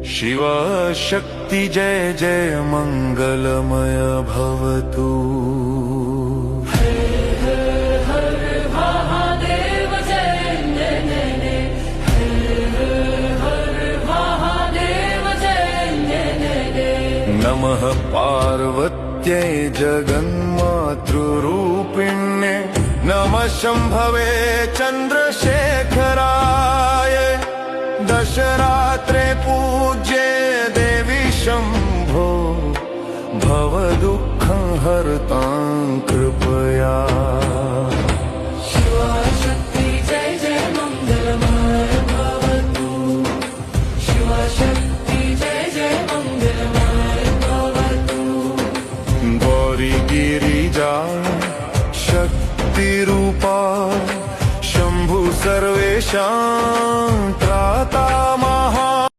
शिवशक्ति जय जय मंगलमय भवतु। नमः पार्वत्यै जगन्मातृरूपिण्ये नमः शम्भवे चन्द्रशेखराय दशरात्रे पूज्ये देवी शम्भो भवदुःखं हरतां कृपया। शिवशक्ति जय जय मंगलमय भवतु। शिवशक्ति जय जय मंगलमय भवतु। गौरी गिरिजा शक्तिरूपा शम्भु सर्वेषां